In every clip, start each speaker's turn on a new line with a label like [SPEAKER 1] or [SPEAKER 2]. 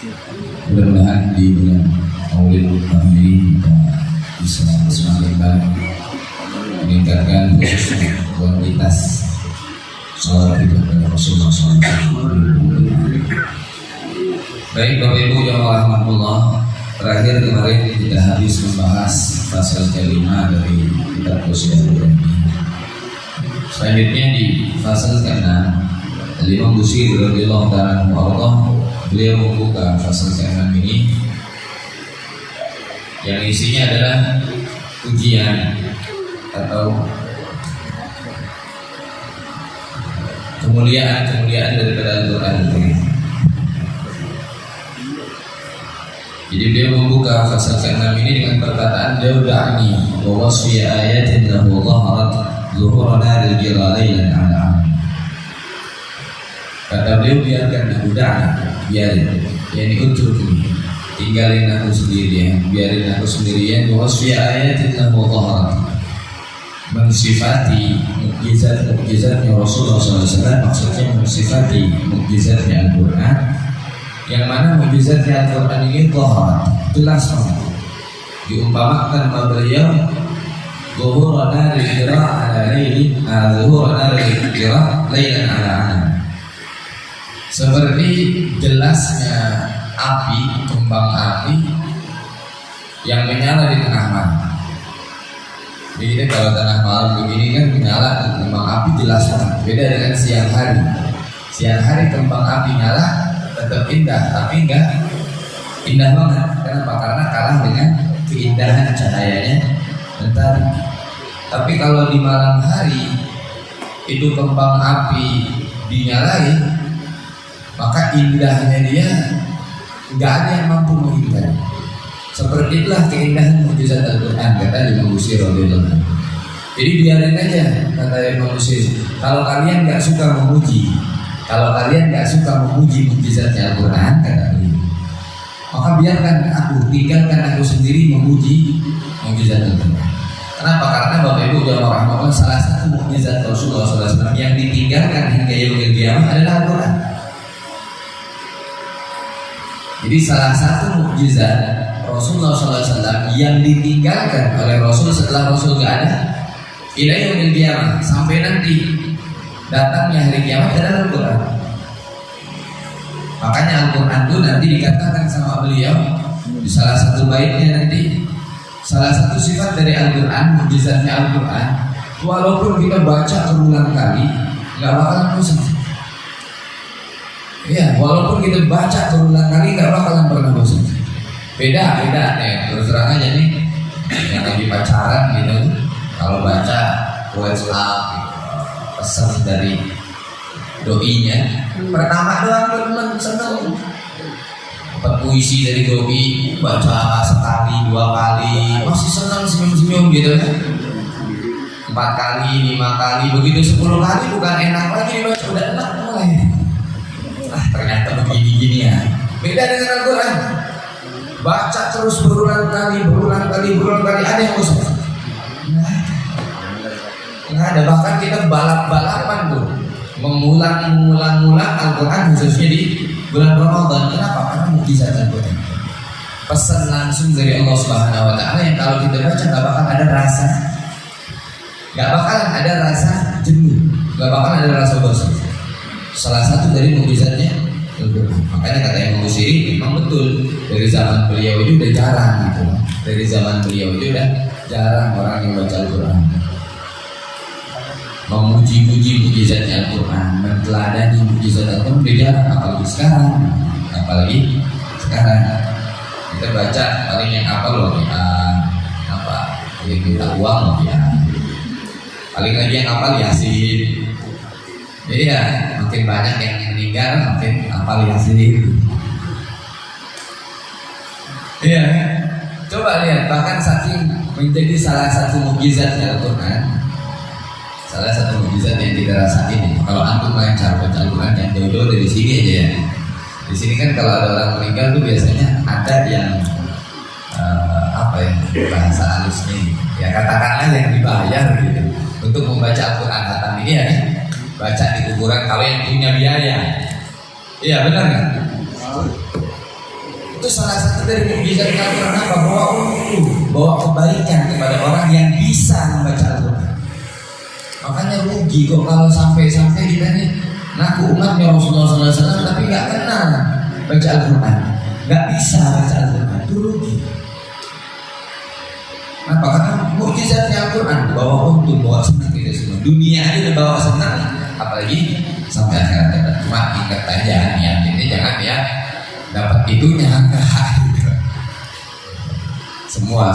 [SPEAKER 1] Mudah-mudahan di bulan Maulid tahun ini kita bisa semakin baik meningkatkan khususnya kualitas salawat kepada Rasulullah SAW. Baik Bapak Ibu yang rahmatullah, terakhir kemarin kita habis membahas pasal kelima dari kitab Qusyairul Qur'an. Selanjutnya di pasal ke-6, Imam Busiri radhiyallahu ta'ala anhu, beliau membuka pasal ke-6 ini yang isinya adalah ujian atau kemuliaan daripada Al-Quran. Jadi beliau membuka pasal ke-6 ini dengan perkataan Dauda'ni wa wasfi ayatin lahu dhaharat zuhura naril jilalailan ala. Kata beliau, biarkan aku biarin, yani utrukni, tinggalin aku sendirian, biarin aku sendirian. Wa wasfi ayatin lahu dhaharat, mensifati mukjizatnya Rasulullah SAW, maksudnya mensifati mukjizatnya Al-Quran, yang mana mukjizatnya Al-Quran ini dhahar, jelas diumpamakan oleh beliau zuhurana al-qira' ala laili, zuhurana al-qira' lailan ala anan, seperti jelasnya api, kembang api yang menyala di tengah malam. Jadi kalau tengah malam begini kan menyala kembang api jelas banget. Beda dengan siang hari. Siang hari kembang api nyala tetap indah, tapi enggak indah banget. Kenapa? Karena kalah dengan keindahan cahayanya mentari. Tapi kalau di malam hari itu kembang api dinyalain, maka indahnya dia enggak ada yang mampu menghindari. Seperti itulah keindahan mukjizat Al-Quran, kata Imam Busiri radhiyallahu anhu. Jadi biarin aja, kata Imam Busiri. Kalau kalian nggak suka memuji, kalau kalian nggak suka memuji mukjizatnya Al-Quran, kata beliau, maka biarkan aku, tinggalkan aku sendiri memuji mukjizat Al-Quran. Kenapa? Karena Bapak Ibu jamaah rahmatullah, salah satu mukjizat Rasulullah SAW yang ditinggalkan hingga yaumil qiyamah adalah Al-Quran. Jadi salah satu mukjizat Rasulullah SAW yang ditinggalkan oleh Rasul setelah Rasul gak ada ila yaumil qiyamah, sampai nanti datangnya hari kiamat adalah Al-Quran. Makanya Al-Quran itu nanti dikatakan sama beliau di salah satu baitnya nanti, salah satu sifat dari Al-Quran, mukjizatnya Al-Quran, walaupun kita baca berulang kali gak bakalan bosan. Iya, walaupun kita baca berulang kali gak bakalan pernah bosan. Beda nih, terus terang aja nih yang lagi pacaran gitu, kalau baca WhatsApp pesan dari doinya, pertama doang seneng, dapat puisi dari doi, baca sekali, 2 kali masih seneng, senyum-senyum gitu kan, 4 kali, 5 kali, begitu 10 kali bukan enak lagi dibaca, udah enak mulai. Ternyata begini-gini ya. Beda dengan Al-Quran, baca terus berulang kali, ada yang bosan? Nggak ada. Bahkan kita balap-balapan tuh, mengulang Al-Quran khususnya di bulan Ramadan. Kenapa? Karena mukjizat Al-Quran, pesan langsung dari Allah Subhanahu Wa Taala yang kalau kita baca nggak bakal ada rasa, nggak bakalan ada rasa jenuh, nggak bakalan ada rasa bosan. Salah satu dari mukjizatnya Al-Quran. Makanya kata Imam Busiri, memang betul dari zaman beliau itu udah jarang gitu. Dari zaman beliau itu udah jarang orang yang baca Al-Quran, memuji-muji mukjizatnya Al-Quran, meneladani mukjizat Al-Quran, udah jarang. Apalagi sekarang kita baca paling yang apa loh kita apa yang kita uang loh ya, paling lagi yang apa Yasin. Iya, makin banyak yang meninggal, makin hafal Yasin. Iya, coba lihat, bahkan saking menjadi salah satu mukjizatnya Al-Quran, salah satu mukjizat yang kita rasain ini. Kalau antum main cara baca Al-Quran yang jauh-jauh dari sini aja ya. Di sini kan kalau ada orang meninggal tuh biasanya ada yang apa ya bahasa halusnya, ya katakanlah yang dibayar gitu untuk membaca Al-Quran khatam ini ya. Baca di kuburan kalau yang punya biaya. Iya benar kan? Itu salah satu dari mukjizat Al-Quran apa? Bawa kebaikan kepada orang yang bisa membaca Al-Quran. Makanya rugi kok kalau sampai-sampai kita nih ngaku umatnya Rasulullah SAW tapi nggak kenal baca Al-Quran, nggak bisa baca Al-Quran, itu rugi. Kenapa? Karena mukjizatnya Al-Quran bawa untung, bawa senang kita semua. Dunia aja udah bawa senang, apalagi sampai akhirat. Cuma ingat aja niatnya jangan ya dapat itunya enggak. Semua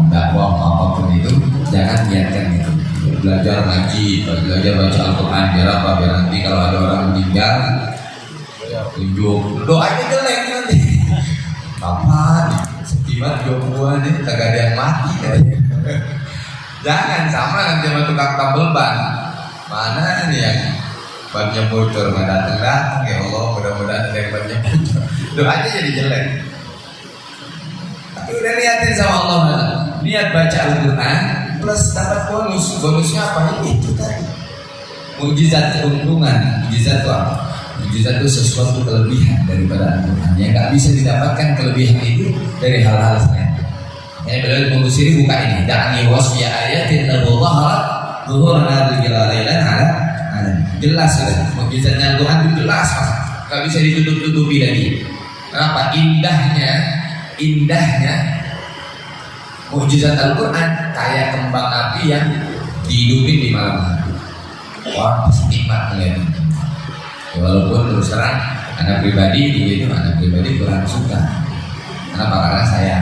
[SPEAKER 1] dakwah apapun itu jangan niatkan itu. Belajar ngaji, belajar baca Al-Quran biar apa? Biar nanti kalau ada orang meninggal tunjuk doanya jelek nanti. Bapak setiap jomblo nih kagak ada yang mati katanya. Jangan sama nanti sama tukang tambel ban. Mana nih yang bannya bocor nggak datang ya Allah, mudah-mudahan ada yang bannya bocor. Doanya jadi jelek. Tapi udah niatin sama Allah, niat baca Al-Quran plus dapat bonus. Bonusnya apa? Itu tadi mukjizat keuntungan. Mukjizat itu apa? Mukjizat itu sesuatu kelebihan daripada Al-Quran yang nggak bisa didapatkan kelebihan itu dari hal-hal lain. Yang beliau mengusiri buka ini. Da'ani wasfiya ayatin Allah zuhuran al-jalalilan ada. Jelas sudah mukjizatnya Al-Quran itu jelas, nggak bisa ditutup-tutupi lagi. Kenapa? Indahnya mukjizat Al-Quran kayak kembang api yang dihidupin di malam hari. Wah, nikmat melihatnya. Walaupun terus terang anak pribadi kurang suka. Kenapa? Karena saya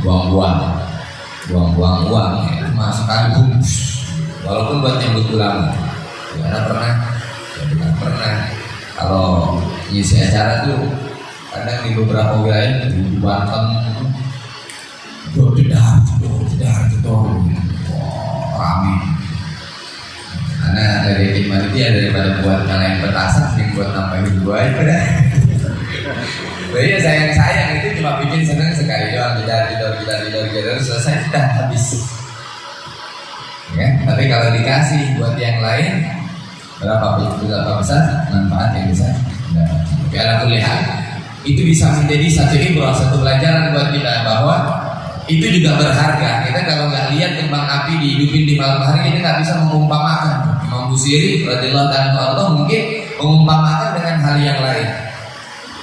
[SPEAKER 1] buang-buang uang ya, masuk album. Walaupun buat nyambut ulama, karena pernah kalau ngisi acara tuh kadang di beberapa wilayah di Banten jedar gitu, rame. Karena dari tim panitia daripada buat nyalain petasan, mending buat nambahin gua aja. Jadi sayang itu cuma bikin seneng sekali doang, jedar selesai sudah habis. Ya, tapi kalau dikasih buat yang lain berapa besar manfaat yang bisa dapat. Tapi ala kulli hal itu bisa menjadi satu ibrah, satu pelajaran buat kita bahwa itu juga berharga. Kita kalau nggak lihat kembang api dihidupin di malam hari, kita nggak bisa mengumpamakan. Imam Busiri radhiyallahu ta'ala mungkin mengumpamakan dengan hal yang lain,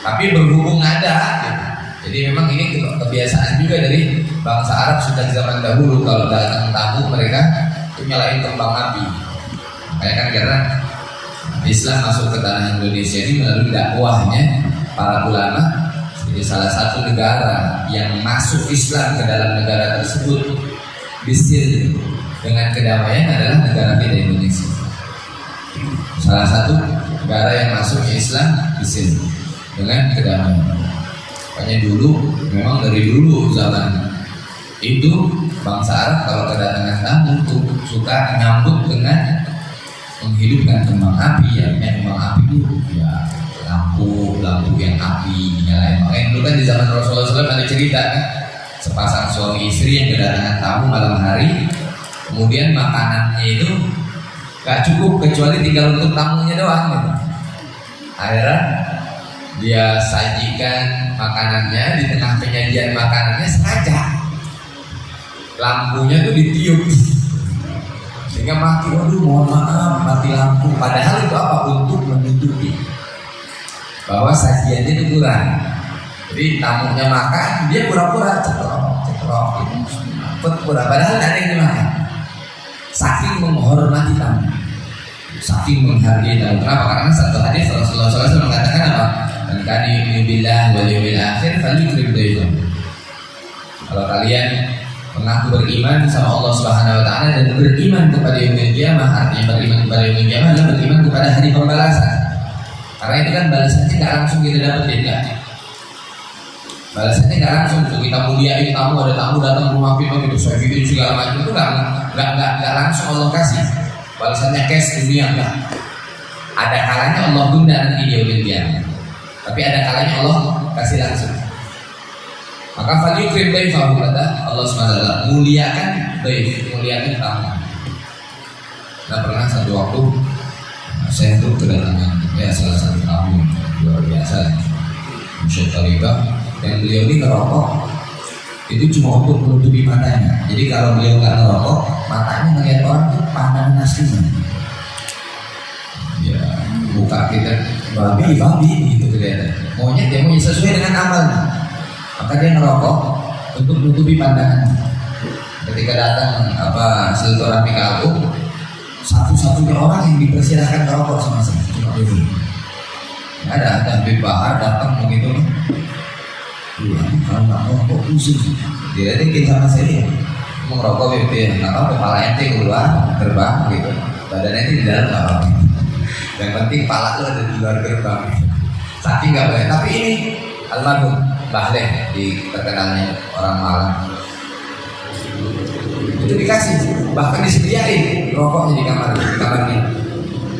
[SPEAKER 1] tapi berhubung ada gitu. Jadi memang ini kebiasaan juga dari bangsa Arab sejak zaman dahulu, kalau datang tamu mereka itu nyalain kembang api. Makanya kan karena Islam masuk ke tanah Indonesia ini melalui dakwahnya para ulama. Jadi salah satu negara yang masuk Islam ke dalam negara tersebut disil dengan kedamaian adalah negara kita Indonesia. Salah satu negara yang masuk Islam disil dengan kedamaian. Makanya memang dari dulu zaman itu bangsa Arab kalau kedatangan tamu tuh suka nyambut dengan menghidupkan kembang api. Ya kembang api itu ya lampu yang api nyalain. Makanya dulu kan di zaman Rasulullah SAW ada cerita kan, sepasang suami istri yang kedatangan tamu malam hari, kemudian makanannya itu gak cukup kecuali tinggal untuk tamunya doang gitu. Akhirnya dia sajikan makanannya, di tengah penyajian makanannya sengaja lampunya tuh ditiup sehingga mati. Waduh, mohon maaf, mati lampu. Padahal itu apa? Untuk menutupi bahwa sajiannya itu kurang. Jadi tamunya makan, dia pura-pura cekrok gitu. Padahal ada yang dimakan. Saking menghormati tamu, saking menghargai tamu. Kenapa? Karena satu hadis Rasulullah SAW mengatakan apa? Dan kana yu'minu billahi wal yawmil akhir falyukrim dayfahu. Kalau kalian mengaku beriman sama Allah Subhanahu wa taala dan beriman kepada yaumil qiyamah, artinya beriman kepada yaumil qiyamah adalah beriman kepada hari pembalasan. Karena itu kan balasannya nggak langsung kita dapetin, enggak. Balasannya nggak langsung. Kita muliain tamu, ada tamu datang rumah kita gitu, saya bikin segala macam itu nggak langsung Allah kasih. Balasannya cash dunia enggak. Ada kalanya Allah tunda nanti di yaumil qiyamah. Tapi ada kalanya Allah kasih langsung. Maka falyukrim dayfahu, kata Allah SWT, muliakan dayf, muliakan tamu. Nah, pernah satu waktu saya tuh kedatangan salah satu tamu luar biasa. Syekh Tariqah, dan beliau ini ngerokok itu cuma untuk menutupi matanya. Jadi kalau beliau nggak ngerokok, matanya ngeliat orang itu pandangan aslinya. Ya, muka kita babi gitu kelihatan. Maunya dia mau sesuai dengan amalnya. Maka dia ngerokok untuk menutupi pandangan. Ketika datang silaturahmi ke aku, satu-satunya orang yang dipersilahkan ngerokok sama saya cuma dia. Ada Habib Bahar datang begitu. Kalau nggak ngerokok khusus, dia tinggi sama saya. Mau ngerokok BB, nggak apa kepala ente keluar terbang gitu, badan ente di dalam nggak apa. Yang penting kepala itu ada di luar gerbang. Saking nggak boleh. Tapi ini almarhum Bahleh di terkenalnya orang Malang itu dikasih, bahkan disediain rokoknya di kamarnya.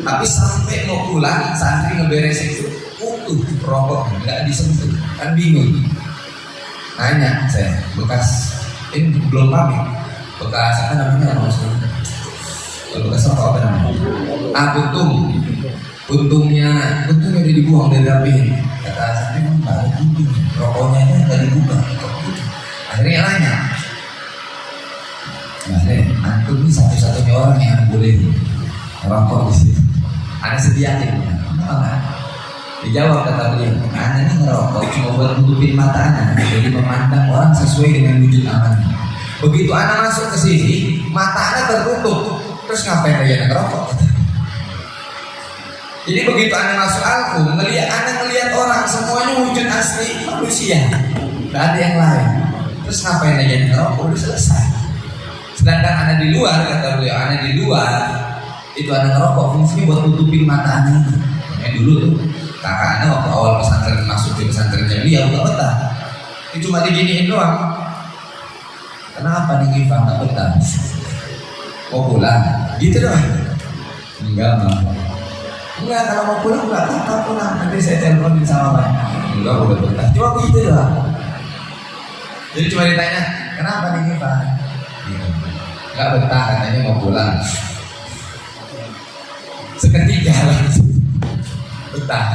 [SPEAKER 1] Tapi sampai mau pulang santri ngeberesin itu utuh rokok nggak disentuh, kan bingung. Nanya saya, bekas ini belum pamit, bekas apa namanya kalau bekas rokok apa namanya? Untungnya udah dibuang dari api. Kata santri nggak ada untung, rokoknya itu nggak dibuka. Akhirnya nanya, antum ini satu-satunya orang yang boleh rokok di sini. Ana sediain, kenapa? Dijawab kata beliau, ana ini ngerokok cuma buat nutupin mata ana, jadi memandang orang sesuai dengan wujud amalnya. Begitu ana masuk ke sini, mata ana tertutup, terus ngapain aja ngerokok? Jadi begitu ana masuk alkum, ngelihat orang semuanya wujud asli manusia, nggak ada yang lain. Terus ngapain aja ngerokok? Udah selesai. Sedangkan ana di luar, kata beliau, ana di luar itu ada ngerokok fungsinya buat tutupin mata anak. Dulu tuh kakak anak waktu awal pesantren masuk ke pesantrennya beliau nggak betah, itu cuma diginiin doang. Kenapa nih Giva nggak betah? Mau pulang gitu doang? Enggak kalau mau pulang nggak pulang, nanti saya teleponin sama Pak. Enggak udah betah, cuma gitu doang. Jadi cuma ditanya kenapa nih Giva? Nggak betah katanya mau pulang. Seketika langsung betah.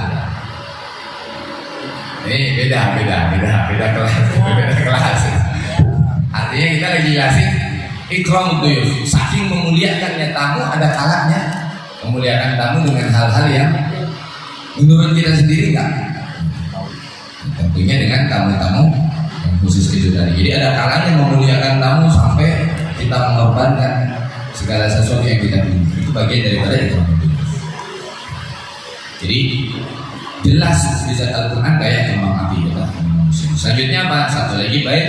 [SPEAKER 1] Ini beda kelas. Artinya kita lagi jelasin ikram duyuf. Saking memuliakannya tamu, ada kalanya memuliakan tamu dengan hal-hal yang menurut kita sendiri enggak. Tentunya dengan tamu-tamu yang khusus itu tadi. Jadi ada kalanya memuliakan tamu sampai kita mengorbankan segala sesuatu yang kita punya. Itu bagian daripada ikram. Jadi jelas bisa Al-Quran kayak kembang api kita. Selanjutnya apa? Satu lagi baik,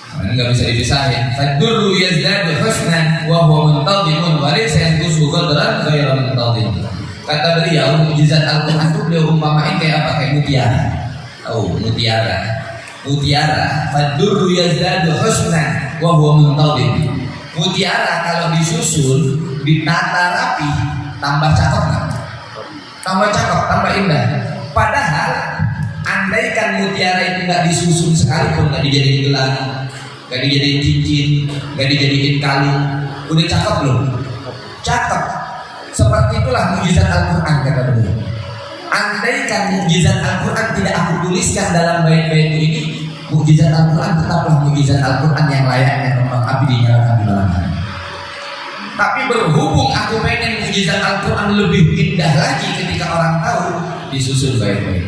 [SPEAKER 1] karena nggak bisa dipisahin. Fadurru yazdadu husnan wa huwa muntadhimun wa laysa yanqusu qadran ghayra muntadhim. Kata beliau, mukjizat Al-Quran itu beliau umpamain kayak apa? Kayak mutiara. Mutiara. Fadurru yazdadu husnan wa huwa muntadhim. Mutiara kalau disusun, ditata rapi, tambah cakep nggak? Tambah cakep, tambah indah. Padahal andaikan mutiara itu nggak disusun sekalipun, nggak dijadiin gelang, nggak dijadiin cincin, nggak dijadiin kalung, udah cakep belum? Cakep. Seperti itulah mukjizat Al-Quran kata beliau. Andaikan mukjizat Al-Quran tidak aku tuliskan dalam bait-bait ini, mukjizat Al-Quran tetaplah mukjizat Al-Quran yang layaknya kembang api dinyalakan di malam hari. Tapi berhubung aku pengen mukjizat Al-Quran lebih indah lagi ketika orang tahu, disusun baik-baik.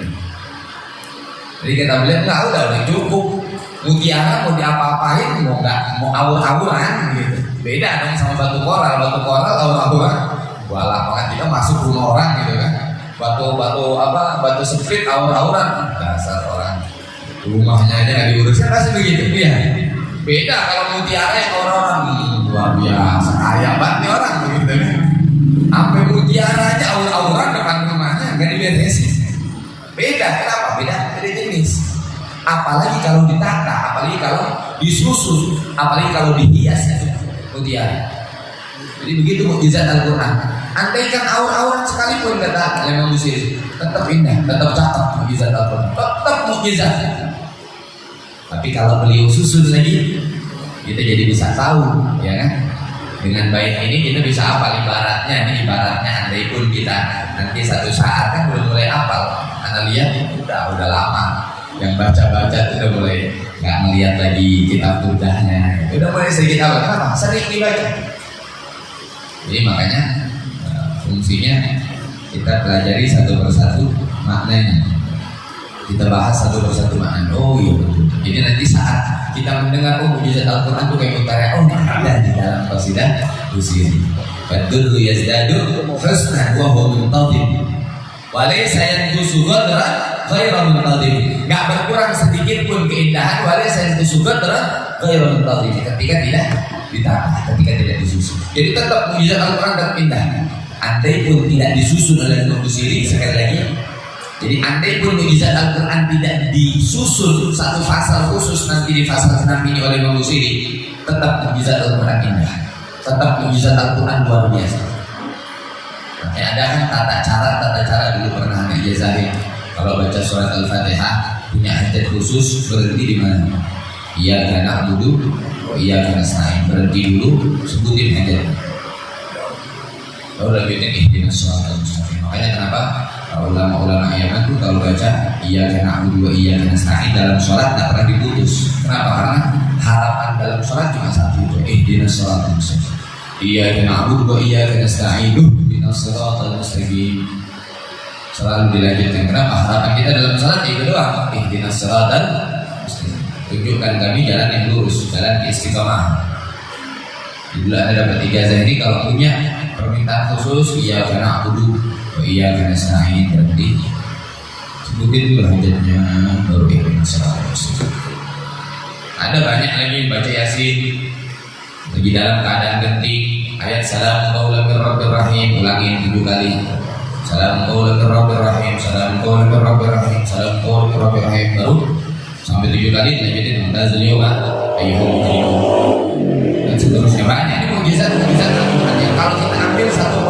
[SPEAKER 1] Jadi kita bilang nggak udah cukup. Mutiara mau diapa-apain, mau awur-awuran gitu. Beda dong sama batu koral awur-awuran. Walah, makanya kita masuk rumah orang gitu kan. Batu split awur-awuran. Dasar orang rumahnya aja nggak diurusin, pasti begitu ya. Beda kalau mutiara yang orang-orang luar biasa, kaya banget nih orang begitu. Sampai mutiara aja awur-awuran depan rumahnya nggak diberesin. Beda, kenapa? Beda dari jenis. Apalagi kalau ditata, apalagi kalau disusun, apalagi kalau dihias mutiara. Jadi begitu mukjizat Al-Quran. Andaikan awur-awuran sekalipun kata Imam Busiri, tetap indah, tetap cakep mukjizat Al-Quran, tetap mukjizat. Tapi kalau beliau susun lagi, kita jadi bisa tahu, ya kan? Dengan bait ini kita bisa hafal ibaratnya. Ini ibaratnya andai pun kita nanti satu saat kan udah mulai hafal. Anda lihat udah lama yang baca-baca udah mulai nggak melihat lagi kitab mudahnya. Udah mulai sedikit hafal. Kenapa? Sering dibaca. Jadi makanya fungsinya kita pelajari satu persatu maknanya. Kita bahas satu persatu makna. Oh iya betul. Jadi nanti saat kita mendengar mukjizat Al-Quran itu kayak utara, oh ada di dalam qasidah Busiri. Fadlu yazdadu husnan wa huwa muntadib. Wa laysa yanqusu ghadran ghairu muntadib. Enggak berkurang sedikit pun keindahan, wa laysa yanqusu ghadran ghairu muntadib. Ketika tidak ditambah, ketika tidak disusun. Jadi tetap mukjizat Al-Quran tetap indah. Andai pun tidak disusun oleh Imam Busiri, sekali lagi. Jadi andai pun mukjizat Al-Quran tidak disusun satu pasal khusus nanti di pasal 6 ini oleh Imam Busiri, tetap mukjizat Al-Quran indah, tetap mukjizat Al-Quran luar biasa. Ada kan tata cara dulu pernah diajarin kalau baca surat Al-Fatihah punya hajat khusus berhenti di mana? Iya karena duduk, oh iya karena nasta'in, berhenti dulu sebutin hajat. Baru lanjutin ihdinas shiratal mustaqim. Makanya kenapa ulama-ulama ayat itu kalau baca iya karena na'budu wa iya karena nasta'in dalam sholat tidak pernah diputus. Kenapa? Karena harapan dalam sholat cuma satu, itu ihdinas shiratal mustaqim. Iya karena na'budu wa iya karena nasta'in ihdinas shiratal mustaqim. Selalu dilanjutkan. Kenapa? Harapan kita dalam sholat itu doang, ihdinas shiratal mustaqim. Tunjukkan kami jalan yang lurus, jalan istiqamah. Dulu ada dapat ijazah ini kalau punya permintaan khusus iya karena na'budu iya karena nasta'in berarti sebutin dulu hajatnya baru ihdinas shiratal mustaqim. Ada banyak lagi baca Yasin lagi dalam keadaan genting, ayat salam qaulan mir rabbir rahim ulangin 7 kali. Salam qaulan mir rabbir rahim, salam qaulan mir rabbir rahim, salam qaulan mir rabbir rahim, baru sampai 7 kali dilanjutin tazliwa ayyuhal mujrimun. Dan seterusnya banyak. Ini mukjizat Al-Quran. Kalau kita ambil satu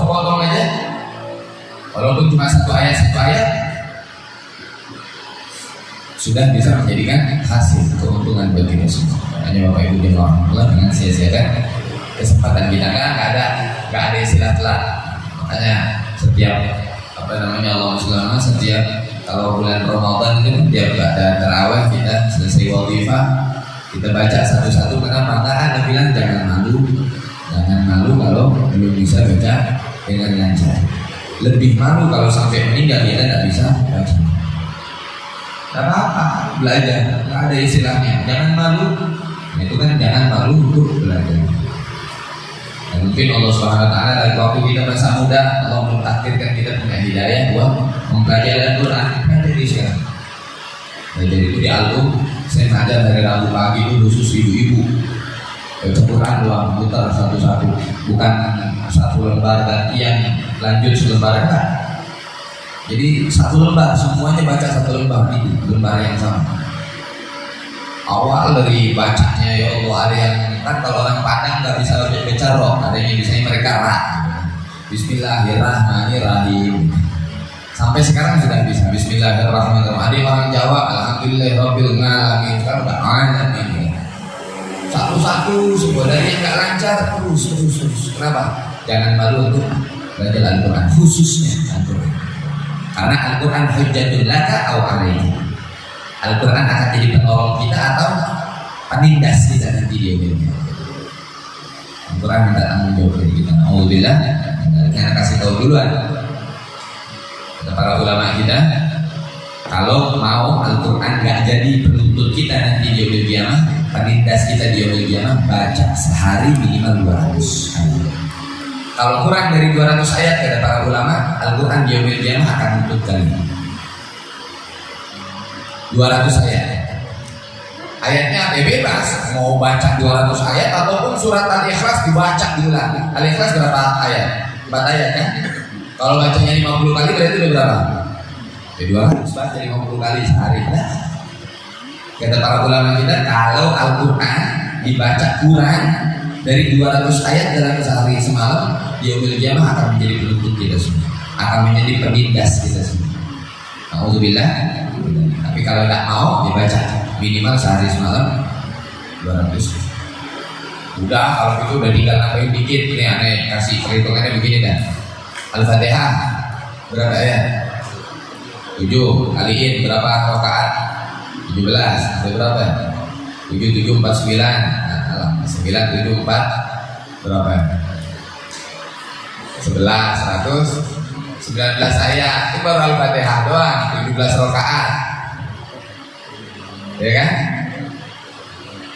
[SPEAKER 1] potong aja, walaupun cuma satu ayat sudah bisa menjadikan hasil keuntungan bagi kita semua. Hanya Bapak Ibu jemaah Allah dengan sia-siakan kesempatan kita nggak ada istilah telat. Makanya setiap Allah selama setiap kalau bulan Ramadan itu tiap ada tarawih kita selesai wazifah kita baca satu-satu. Kenapa? Ada bilang jangan malu kalau belum bisa baca dengan lancar. Lebih malu kalau sampai meninggal kita tidak bisa baca. Tidak apa-apa, belajar. Tidak ada istilahnya. Jangan malu. Itu kan jangan malu untuk belajar. Dan mungkin Allah SWT dari waktu kita masa muda Allah mentakdirkan kita punya hidayah buat mempelajari Al-Quran. Jadi sekarang belajar itu di album. Saya ngajar dari Rabu pagi itu khusus ibu-ibu baca Quran doang, putar satu-satu, bukan satu lembar gantian lanjut selembar enggak. Jadi satu lembar semuanya baca satu lembar itu lembar yang sama. Awal dari bacanya ya Allah ada yang kan kalau orang Padang nggak bisa baca roh, ada yang biasanya mereka rah. Bismillahirrahmanirrahim. Sampai sekarang sudah bisa Bismillahirrahmanirrahim. Ada orang Jawa Alhamdulillahirabbil alamin. Sekarang udah ada ini. Satu-satu semua dari yang nggak lancar terus. Kenapa? Jangan malu untuk belajar Al-Quran khususnya Al-Quran. Karena Al-Quran hujjatun laka aw alaika. Al-Quran akan jadi penolong kita atau penindas kita nanti dia bilang. Al-Quran minta tanggung jawab dari kita. Alhamdulillah. Karena kasih tahu duluan. Kata para ulama kita, kalau mau Al-Quran gak jadi penuntut kita nanti di yaumil qiyamah, penindas kita di yaumil qiyamah, baca sehari minimal 200 ayat. Kalau kurang dari 200 ayat kata para ulama, Al-Quran di yaumil qiyamah akan nuntut kalian 200 ayat. Ayatnya bebas, mau baca 200 ayat ataupun surat Al-Ikhlas dibaca diulang. Al-Ikhlas berapa ayat? 4 ayat kan? Kalau bacanya 50 kali berarti udah berapa? Ya 200 baca 50 kali sehari. Nah, kata para ulama kita, kalau Al-Quran dibaca kurang dari 200 ayat dalam sehari semalam, yaumil qiyamah akan menjadi penuntut kita semua, akan menjadi penindas kita semua. Alhamdulillah. Tapi kalau tidak mau dibaca minimal sehari semalam 200 Udah, kalau gitu udah tinggal nambahin dikit. Ini aneh, kasih perhitungannya begini dah. Al-Fatihah berapa ayat? 7 kaliin berapa rakaat? 17. Ada berapa? 7 7 49. Nah, 9 7 4 berapa? 11 119 ayat. Itu baru Al-Fatihah doang, 17 rakaat. Ya kan?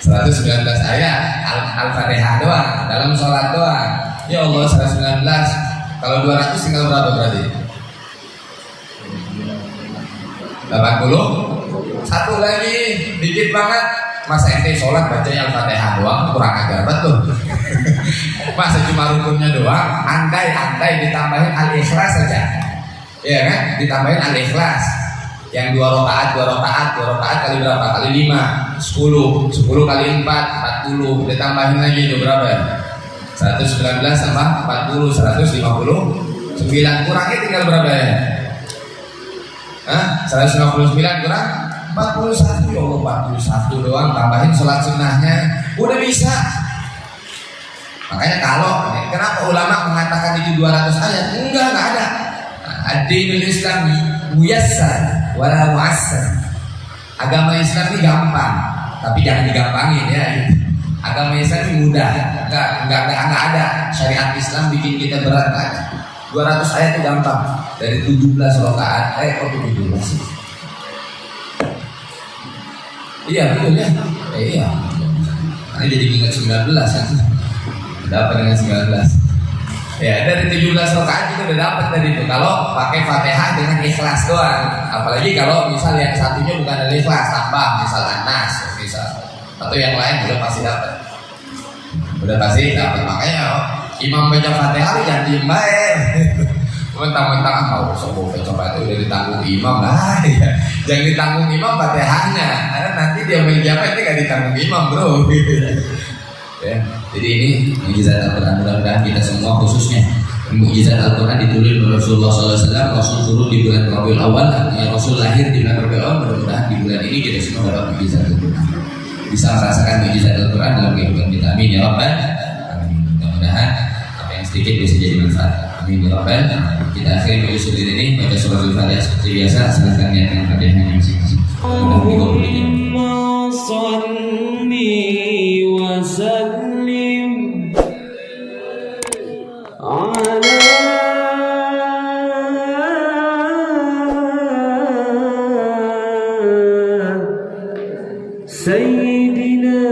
[SPEAKER 1] 119 ayat Al-Fatihah doang dalam sholat doang. Ya Allah, 119. Kalau 200 tinggal berapa berarti? 80. Satu lagi dikit banget. Masa ente sholat baca Al-Fatihah doang kurang ajar betul. Masa cuma rukunnya doang, andai ditambahin Al-Ikhlas saja. Iya kan? Ditambahin Al-Ikhlas. Yang 2 rakaat kali berapa? Kali 5, 10 kali 4, 40. Ditambahin lagi itu berapa ya? 119 sama 40, 159. Kurangnya tinggal berapa ya? 159 kurang 41. Ya Allah, 41 doang. Tambahin sholat sunnahnya udah bisa. Makanya kenapa ulama mengatakan itu 200 ayat? Enggak ada. Ad-dinul Islami muyassar wala mu'assar. Agama Islam ini gampang, tapi jangan digampangin ya. Agama Islam ini mudah. Enggak ada syariat Islam bikin kita berat lagi. 200 ayat itu gampang. Dari 17 rakaat, kok 17 sih? Iya betul ya. Iya. Ini jadi ingat 19 kan. Dapat dengan 19. Ya, dari 17 rakaat itu udah dapat tadi itu. Kalau pakai Fatihah dengan ikhlas doang. Apalagi kalau misal yang satunya bukan dari ikhlas, tambah misal Anas, misal atau yang lain udah pasti dapat. Udah pasti dapat. Makanya imam baca Fatihah jangan diem baik. Mentang-mentang mau sobo coba itu udah ditanggung imam lah ya. Jangan ditanggung imam Fatihahnya. Karena nanti dia menjawab itu gak ditanggung imam, bro. Ya, jadi ini mukjizat Al-Quran. Mudah-mudahan kita semua khususnya mukjizat Al-Quran ditulis oleh Rasulullah SAW. Rasul turun di bulan Rabiul Awal, artinya Rasul lahir di bulan Rabiul Awal. Mudah-mudahan di bulan ini kita semua dapat mukjizat Al-Quran, bisa merasakan mukjizat Al-Quran dalam kehidupan kita. Amin ya Rabbal alamin. Mudah-mudahan apa yang sedikit bisa jadi manfaat. Amin ya Rabbal alamin. Kita akhiri episode ini baca surah Al-Fatihah seperti biasa. Silakan niatkan Fatihahnya masing-masing. Mudah-mudahan dikabulkan. وسلم على سيدنا